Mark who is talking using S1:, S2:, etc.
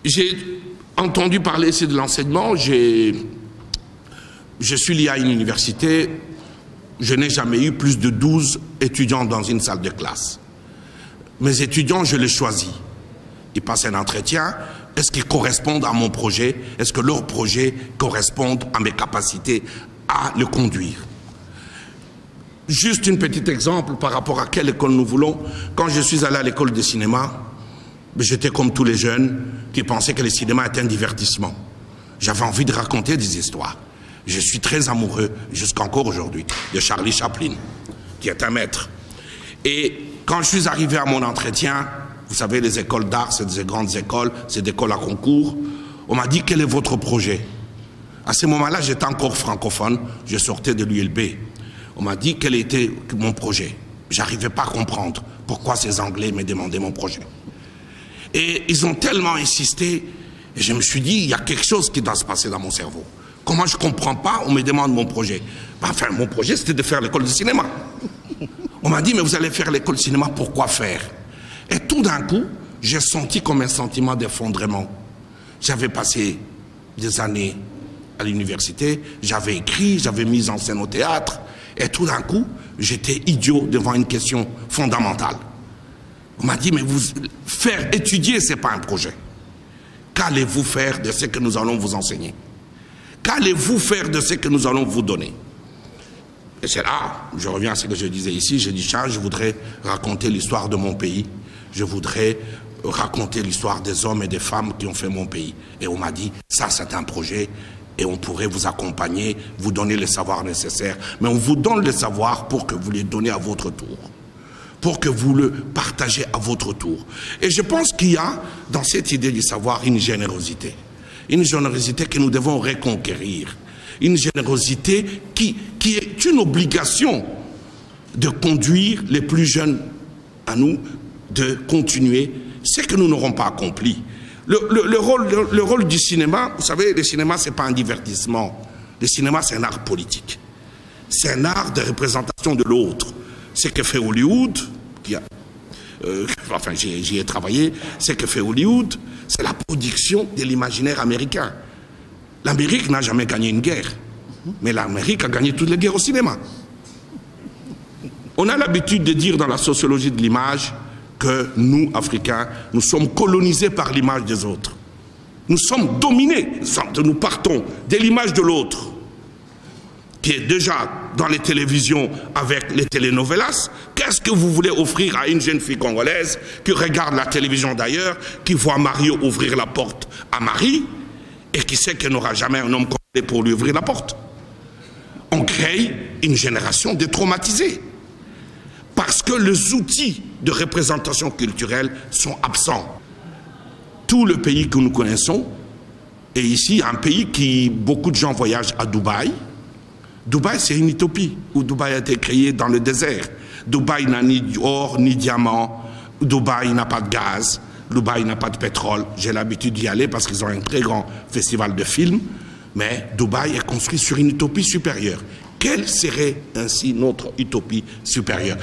S1: J'ai entendu parler ici de l'enseignement. Je suis lié à une université. Je n'ai jamais eu plus de 12 étudiants dans une salle de classe. Mes étudiants, je les choisis. Ils passent un entretien. Est-ce qu'ils correspondent à mon projet? Est-ce que leur projet correspond à mes capacités à le conduire? Juste un petit exemple par rapport à quelle école nous voulons. Quand je suis allé à l'école de cinéma, j'étais comme tous les jeunes qui pensaient que le cinéma était un divertissement. J'avais envie de raconter des histoires. Je suis très amoureux, jusqu'encore aujourd'hui, de Charlie Chaplin, qui est un maître. Et quand je suis arrivé à mon entretien, vous savez, les écoles d'art, c'est des grandes écoles, c'est des écoles à concours, on m'a dit, quel est votre projet? À ce moment-là, j'étais encore francophone, je sortais de l'ULB. On m'a dit quel était mon projet. J'arrivais pas à comprendre pourquoi ces Anglais me demandaient mon projet. Et ils ont tellement insisté, et je me suis dit, il y a quelque chose qui doit se passer dans mon cerveau. Comment je ne comprends pas, on me demande mon projet. Enfin, mon projet, c'était de faire l'école de cinéma. On m'a dit, mais vous allez faire l'école de cinéma, pourquoi faire? Et tout d'un coup, j'ai senti comme un sentiment d'effondrement. J'avais passé des années à l'université, j'avais écrit, j'avais mis en scène au théâtre, et tout d'un coup, j'étais idiot devant une question fondamentale. On m'a dit, mais faire étudier, ce n'est pas un projet. Qu'allez-vous faire de ce que nous allons vous enseigner? Qu'allez-vous faire de ce que nous allons vous donner? Et c'est là, je reviens à ce que je disais ici, j'ai dit, je voudrais raconter l'histoire de mon pays. Je voudrais raconter l'histoire des hommes et des femmes qui ont fait mon pays. Et on m'a dit, ça c'est un projet et on pourrait vous accompagner, vous donner les savoirs nécessaires. Mais on vous donne les savoirs pour que vous les donnez à votre tour. Pour que vous le partagez à votre tour. Et je pense qu'il y a dans cette idée du savoir une générosité. Une générosité que nous devons reconquérir. Une générosité qui est une obligation de conduire les plus jeunes à nous, de continuer ce que nous n'aurons pas accompli. Le rôle du cinéma, vous savez, le cinéma, ce n'est pas un divertissement. Le cinéma, c'est un art politique. C'est un art de représentation de l'autre. Ce que fait Hollywood, enfin j'y ai travaillé, ce que fait Hollywood, c'est la production de l'imaginaire américain. L'Amérique n'a jamais gagné une guerre, mais l'Amérique a gagné toutes les guerres au cinéma. On a l'habitude de dire dans la sociologie de l'image que nous, Africains, nous sommes colonisés par l'image des autres. Nous sommes dominés, nous partons de l'image de l'autre, qui est déjà dans les télévisions avec les telenovelas. Qu'est-ce que vous voulez offrir à une jeune fille congolaise qui regarde la télévision d'ailleurs, qui voit Mario ouvrir la porte à Marie et qui sait qu'elle n'aura jamais un homme congolais pour lui ouvrir la porte? On crée une génération de traumatisés parce que les outils de représentation culturelle sont absents. Tout le pays que nous connaissons, et ici un pays qui, beaucoup de gens voyagent à Dubaï. Dubaï, c'est une utopie, où Dubaï a été créé dans le désert. Dubaï n'a ni or, ni diamant. Dubaï n'a pas de gaz. Dubaï n'a pas de pétrole. J'ai l'habitude d'y aller parce qu'ils ont un très grand festival de films. Mais Dubaï est construit sur une utopie supérieure. Quelle serait ainsi notre utopie supérieure?